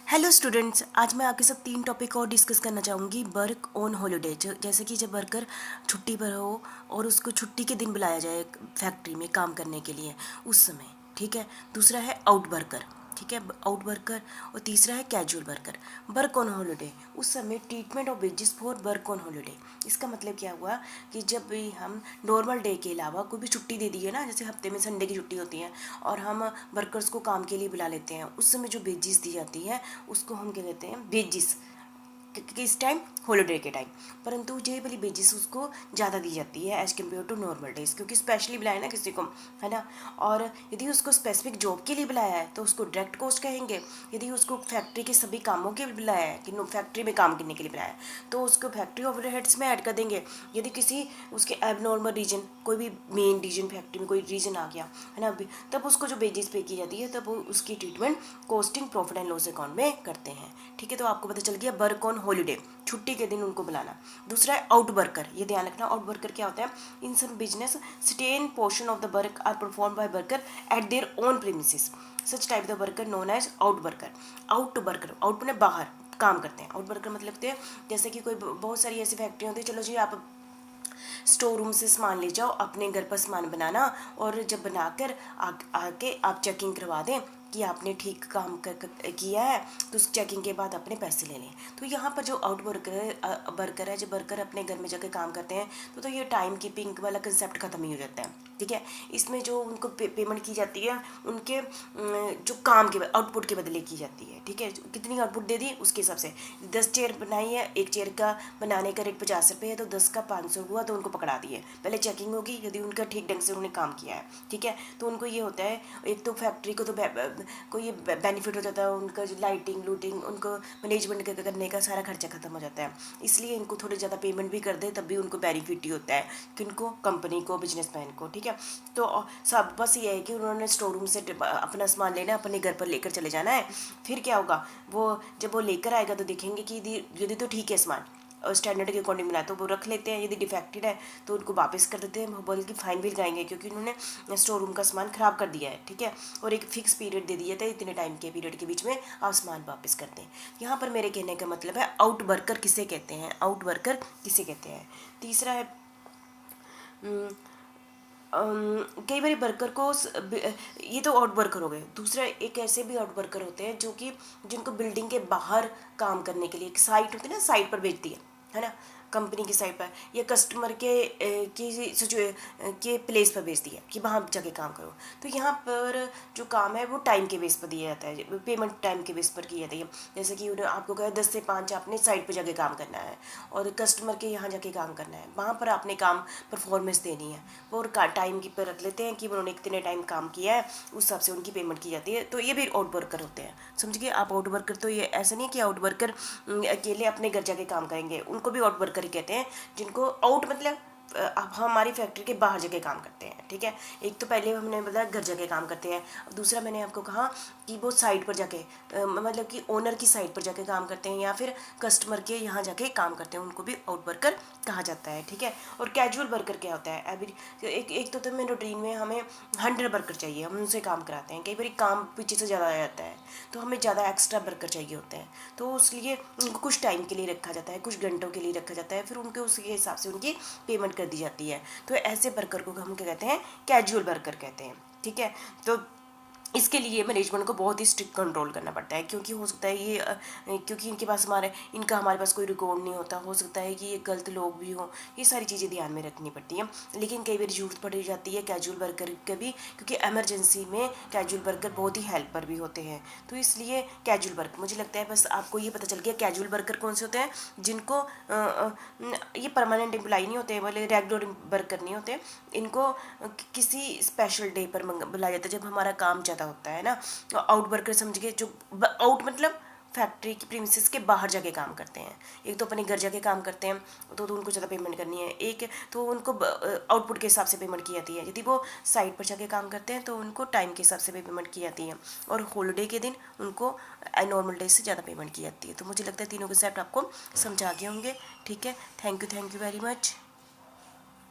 Hello students, आज मैं आपके साथ 3 टॉपिक और डिस्कस करना चाहूँगी। वर्क ऑन हॉलीडे, जैसे कि जब वर्कर छुट्टी पर हो और उसको छुट्टी के दिन बुलाया जाए फैक्ट्री में काम करने के लिए, उस समय। ठीक है। दूसरा है आउट वर्कर। ठीक है, आउट वर्कर। और तीसरा है casual worker. Work on holiday, उस समय treatment of wages for work on holiday. इसका मतलब क्या हुआ कि जब भी हम नॉर्मल डे के अलावा कोई भी छुट्टी दे दी है ना, जैसे हफ्ते में संडे की छुट्टी होती है और हम वर्कर्स को काम के लिए बुला लेते हैं, उस समय जो वेजेस दी जाती है उसको हम क्या कहते हैं, वेजेस। किस टाइम? हॉलीडे के टाइम। परंतु ये वाली वेजेस उसको ज़्यादा दी जाती है as compare to normal days, क्योंकि स्पेशली बुलाया ना किसी को, है ना। और यदि उसको स्पेसिफिक जॉब के लिए बुलाया है तो उसको डायरेक्ट कॉस्ट कहेंगे। यदि उसको फैक्ट्री के सभी कामों के लिए बुलाया है कि फैक्ट्री में काम करने के लिए बुलाया है तो उसको फैक्ट्री ओवरहेड्स में ऐड कर देंगे। यदि किसी उसके एबनॉर्मल रीजन, कोई भी मेन रीजन, फैक्ट्री में कोई रीजन आ गया है ना, तब उसको जो वेजेस पे की जाती है तब वो उसकी treatment costing profit and loss account में करते हैं। ठीक है, तो आपको पता चल गया वर्क ऑन हॉलीडे, छुट्टी के दिन उनको बुलाना। दूसरा है आउट वर्कर। ये ध्यान रखना, आउट वर्कर क्या होता है? In some business certain portion of the work are performed by worker at their own premises, such type the worker known as out worker। Out worker, out में बाहर काम करते हैं। आउट वर्कर मतलब है जैसे कि कोई बहुत सारी ऐसी फैक्ट्री होती है, चलो जी आप स्टोर रूम से सामान ले जाओ, अपने घर पर सामान बनाना, और जब बनाकर आके आप चेकिंग करवा दें कि आपने ठीक काम किया है, तो उस चेकिंग के बाद अपने पैसे ले लें। तो यहाँ पर जो आउट वर्कर है, जो वर्कर अपने घर में जाकर काम करते हैं, तो ये टाइम कीपिंग वाला कंसेप्ट खत्म ही हो जाता है। ठीक है, इसमें जो उनको पेमेंट की जाती है उनके जो काम के आउटपुट के बदले की जाती है। ठीक है, कितनी आउटपुट दे दी उसके हिसाब से। 10 चेयर बनाई है, एक चेयर का बनाने का रेट 50 रुपये है, तो 10 का 500 हुआ तो उनको पकड़ा दिए। पहले चेकिंग होगी, यदि उनका ठीक ढंग से उन्होंने काम किया है। ठीक है, तो उनको ये होता है, एक तो फैक्ट्री को तो कोई ये बेनिफिट हो जाता है, उनका जो लाइटिंग लूटिंग उनको मैनेजमेंट करने का सारा खर्चा खत्म हो जाता है। इसलिए इनको थोड़ी ज़्यादा पेमेंट भी कर दे तब भी उनको बेनिफिट ही होता है, कि उनको कंपनी को, बिजनेसमैन को। ठीक है, तो सब बस ये है कि उन्होंने स्टोर रूम से अपना सामान लेना, अपने घर पर लेकर चले जाना है। फिर क्या होगा, वो जब वो लेकर आएगा तो देखेंगे कि यदि तो ठीक है सामान और स्टैंडर्ड के अकॉर्डिंग मिला तो वो रख लेते हैं, यदि डिफेक्टेड है तो उनको वापस कर देते हैं, बल्कि फाइन भी लगाएंगे क्योंकि उन्होंने स्टोर रूम का सामान ख़राब कर दिया है। ठीक है, और एक फिक्स पीरियड दे दिया था, इतने टाइम के पीरियड के बीच में आप सामान वापस करते हैं। यहाँ पर मेरे कहने का मतलब है आउट वर्कर किसे कहते हैं, आउट वर्कर किसे कहते हैं। तीसरा है कई बार वर्कर को ये तो आउट वर्कर हो गए। दूसरा एक ऐसे भी आउट वर्कर होते हैं जो कि जिनको बिल्डिंग के बाहर काम करने के लिए एक साइट होती है ना, साइट पर भेजती है ना, कंपनी की साइट पर या कस्टमर के प्लेस पर भेजती है कि वहाँ जाके काम करो। तो यहाँ पर जो काम है वो टाइम के बेस पर दिया जाता है, पेमेंट टाइम के बेस पर की जाती है। जैसे कि उन्होंने आपको कहा 10 से 5 आपने साइट पर जाके काम करना है और कस्टमर के यहाँ जाके काम करना है, वहाँ पर आपने काम परफॉर्मेंस देनी है। वो टाइम की पर रख लेते हैं कि उन्होंने कितने टाइम काम किया है, उस हिसाब से उनकी पेमेंट की जाती है। तो ये भी आउट वर्कर होते हैं, समझिए आप। आउट वर्कर तो ये ऐसा नहीं है कि आउट वर्कर अकेले अपने घर जाके काम करेंगे, उनको भी आउट वर्कर ही कहते हैं। जिनको आउट मतलब अब हमारी फैक्ट्री के बाहर जगह काम करते हैं। ठीक है, एक तो पहले हमने बताया घर जाके काम करते हैं, दूसरा मैंने आपको कहा कि वो साइट पर जाके मतलब कि ओनर की साइट पर जाके काम करते हैं या फिर कस्टमर के यहाँ जाके काम करते हैं, उनको भी आउट वर्कर कहा जाता है। ठीक है, और कैजुअल वर्कर क्या होता है? अभी एक तो मेन रूटीन में हमें 100 वर्कर चाहिए, हम उनसे काम कराते हैं, कई बार काम पीछे से ज़्यादा आ जाता है तो हमें ज़्यादा एक्स्ट्रा वर्कर चाहिए होते हैं, तो उसलिए उनको कुछ टाइम के लिए रखा जाता है, कुछ घंटों के लिए रखा जाता है, फिर उनके उसके हिसाब से उनकी पेमेंट कर दी जाती है। तो ऐसे वर्कर को हम क्या कहते हैं? कैजुअल वर्कर कहते हैं। ठीक है, तो इसके लिए मैनेजमेंट को बहुत ही स्ट्रिक्ट कंट्रोल करना पड़ता है, क्योंकि हो सकता है ये क्योंकि इनका हमारे पास कोई रिकॉर्ड नहीं होता, हो सकता है कि ये गलत लोग भी हों, ये सारी चीज़ें ध्यान में रखनी पड़ती हैं। लेकिन कई बार जरूरत पड़ जाती है कैजुअल वर्कर की भी, क्योंकि एमरजेंसी में कैजुअल वर्कर बहुत ही हेल्पर भी होते हैं। तो इसलिए कैजुअल वर्क, मुझे लगता है बस आपको ये पता चल गया कैजुअल वर्कर कौन से होते हैं, जिनको ये परमानेंट एम्प्लॉय नहीं होते, वाले रेगुलर वर्कर नहीं होते। इनको किसी स्पेशल डे पर बुलाया जाता है जब हमारा काम ज़्यादा होता है ना। आउट वर्कर समझिए, जो आउट मतलब फैक्ट्री की प्रीमिसेस के बाहर जाके काम करते हैं। एक तो अपने घर जाके काम करते हैं तो उनको ज़्यादा पेमेंट करनी है, एक तो उनको आउटपुट के हिसाब से पेमेंट की जाती है। यदि वो साइट पर जाके काम करते हैं तो उनको टाइम के हिसाब से भी पेमेंट की जाती है, और हॉलीडे के दिन उनको नॉर्मल डे से ज़्यादा पेमेंट की जाती है। तो मुझे लगता है तीनों कंसेप्ट आपको समझा गए होंगे। ठीक है, थैंक यू वेरी मच।